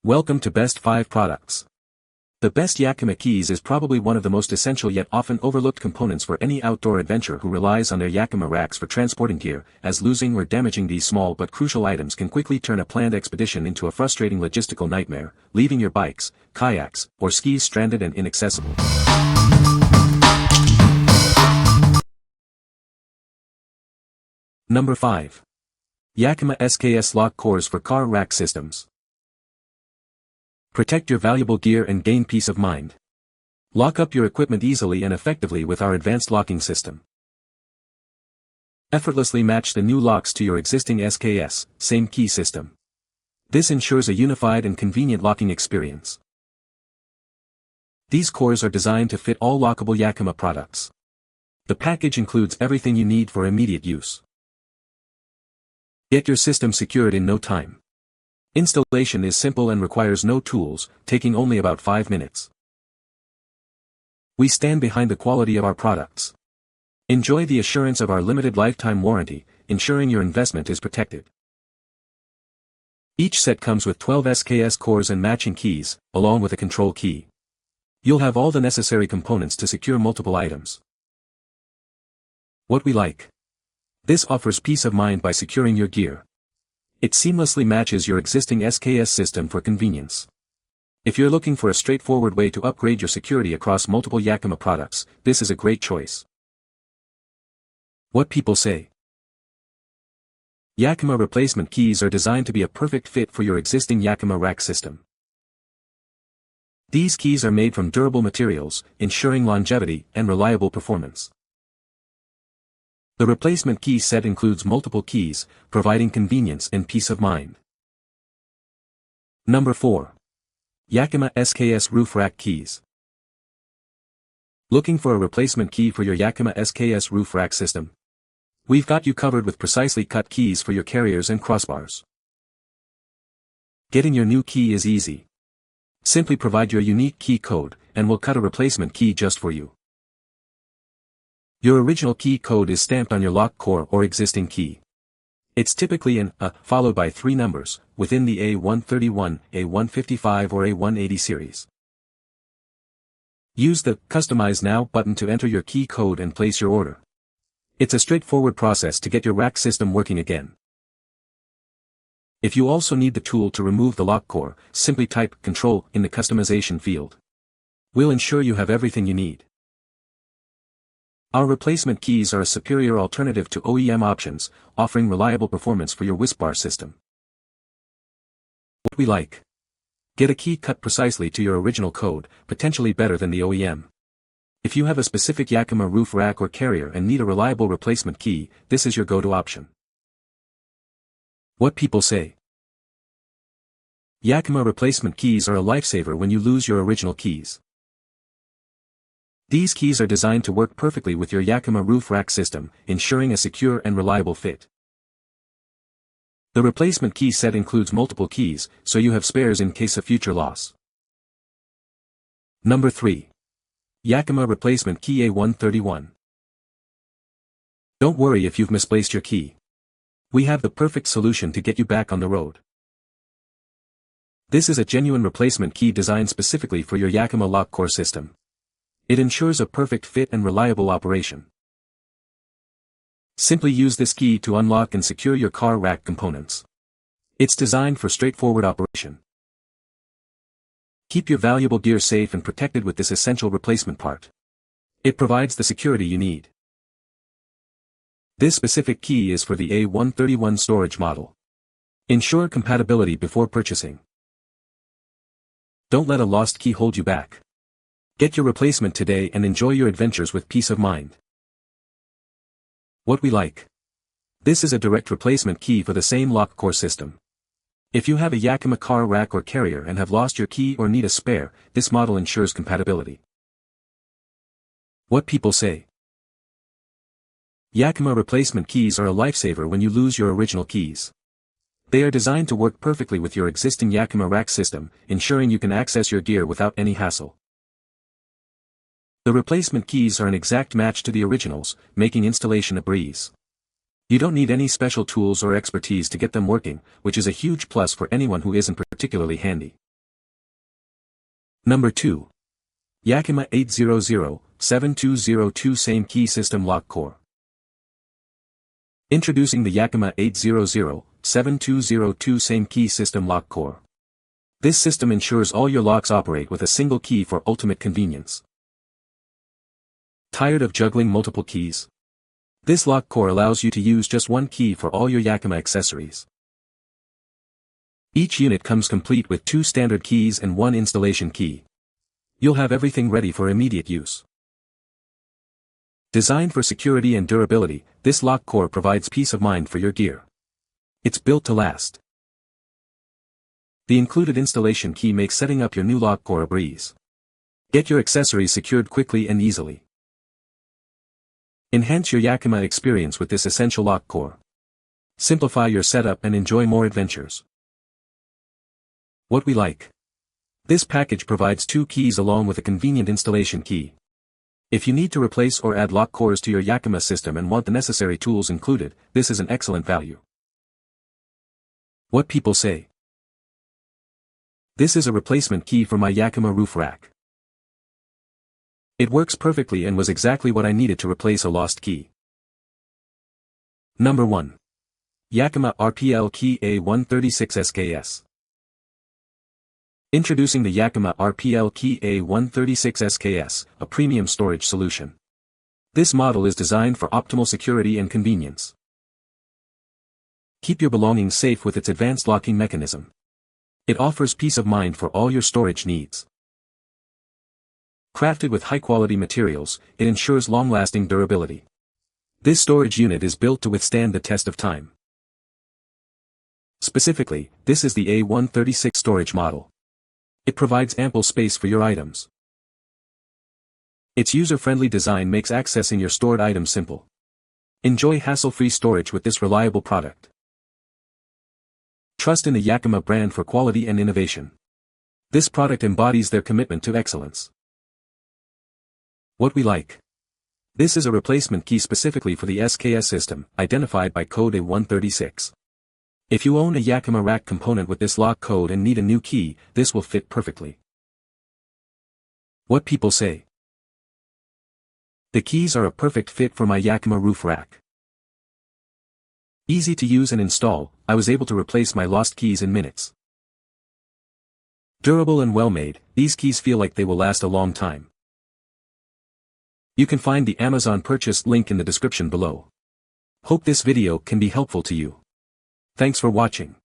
Welcome to Best 5 Products. The best Yakima Keys is probably one of the most essential yet often overlooked components for any outdoor adventurer who relies on their Yakima racks for transporting gear, as losing or damaging these small but crucial items can quickly turn a planned expedition into a frustrating logistical nightmare, leaving your bikes, kayaks, or skis stranded and inaccessible. Number 5. Yakima SKS Lock Cores for Car Rack Systems. Protect your valuable gear and gain peace of mind. Lock up your equipment easily and effectively with our advanced locking system. Effortlessly match the new locks to your existing SKS, same key system. This ensures a unified and convenient locking experience. These cores are designed to fit all lockable Yakima products. The package includes everything you need for immediate use. Get your system secured in no time. Installation is simple and requires no tools, taking only about 5 minutes. We stand behind the quality of our products. Enjoy the assurance of our limited lifetime warranty, ensuring your investment is protected. Each set comes with 12 SKS cores and matching keys, along with a control key. You'll have all the necessary components to secure multiple items. What we like. This offers peace of mind by securing your gear. It seamlessly matches your existing SKS system for convenience. If you're looking for a straightforward way to upgrade your security across multiple Yakima products, this is a great choice. What people say. Yakima replacement keys are designed to be a perfect fit for your existing Yakima rack system. These keys are made from durable materials, ensuring longevity and reliable performance. The replacement key set includes multiple keys, providing convenience and peace of mind. Number 4. Yakima SKS Roof Rack Keys. Looking for a replacement key for your Yakima SKS roof rack system? We've got you covered with precisely cut keys for your carriers and crossbars. Getting your new key is easy. Simply provide your unique key code, and we'll cut a replacement key just for you. Your original key code is stamped on your lock core or existing key. It's typically an A followed by 3 numbers, within the A131, A155 or A180 series. Use the Customize Now button to enter your key code and place your order. It's a straightforward process to get your rack system working again. If you also need the tool to remove the lock core, simply type Control in the customization field. We'll ensure you have everything you need. Our replacement keys are a superior alternative to OEM options, offering reliable performance for your whisk bar system. What we like. Get a key cut precisely to your original code, potentially better than the OEM. If you have a specific Yakima roof rack or carrier and need a reliable replacement key, this is your go-to option. What people say. Yakima replacement keys are a lifesaver when you lose your original keys. These keys are designed to work perfectly with your Yakima roof rack system, ensuring a secure and reliable fit. The replacement key set includes multiple keys, so you have spares in case of future loss. Number 3. Yakima Replacement Key A131. Don't worry if you've misplaced your key. We have the perfect solution to get you back on the road. This is a genuine replacement key designed specifically for your Yakima lock core system. It ensures a perfect fit and reliable operation. Simply use this key to unlock and secure your car rack components. It's designed for straightforward operation. Keep your valuable gear safe and protected with this essential replacement part. It provides the security you need. This specific key is for the A131 storage model. Ensure compatibility before purchasing. Don't let a lost key hold you back. Get your replacement today and enjoy your adventures with peace of mind. What we like. This is a direct replacement key for the same lock core system. If you have a Yakima car rack or carrier and have lost your key or need a spare, this model ensures compatibility. What people say. Yakima replacement keys are a lifesaver when you lose your original keys. They are designed to work perfectly with your existing Yakima rack system, ensuring you can access your gear without any hassle. The replacement keys are an exact match to the originals, making installation a breeze. You don't need any special tools or expertise to get them working, which is a huge plus for anyone who isn't particularly handy. Number 2. Yakima 800-7202 Same Key System Lock Core. Introducing the Yakima 800-7202 Same Key System Lock Core. This system ensures all your locks operate with a single key for ultimate convenience. Tired of juggling multiple keys? This lock core allows you to use just one key for all your Yakima accessories. Each unit comes complete with 2 standard keys and 1 installation key. You'll have everything ready for immediate use. Designed for security and durability, this lock core provides peace of mind for your gear. It's built to last. The included installation key makes setting up your new lock core a breeze. Get your accessories secured quickly and easily. Enhance your Yakima experience with this essential lock core. Simplify your setup and enjoy more adventures. What we like. This package provides 2 keys along with a convenient installation key. If you need to replace or add lock cores to your Yakima system and want the necessary tools included, this is an excellent value. What people say. This is a replacement key for my Yakima roof rack. It works perfectly and was exactly what I needed to replace a lost key. Number 1. Yakima RPL Key A136 SKS. Introducing the Yakima RPL Key A136 SKS, a premium storage solution. This model is designed for optimal security and convenience. Keep your belongings safe with its advanced locking mechanism. It offers peace of mind for all your storage needs. Crafted with high-quality materials, it ensures long-lasting durability. This storage unit is built to withstand the test of time. Specifically, this is the A136 storage model. It provides ample space for your items. Its user-friendly design makes accessing your stored items simple. Enjoy hassle-free storage with this reliable product. Trust in the Yakima brand for quality and innovation. This product embodies their commitment to excellence. What we like. This is a replacement key specifically for the SKS system, identified by code A136. If you own a Yakima rack component with this lock code and need a new key, this will fit perfectly. What people say. The keys are a perfect fit for my Yakima roof rack. Easy to use and install, I was able to replace my lost keys in minutes. Durable and well made, these keys feel like they will last a long time. You can find the Amazon purchase link in the description below. Hope this video can be helpful to you. Thanks for watching.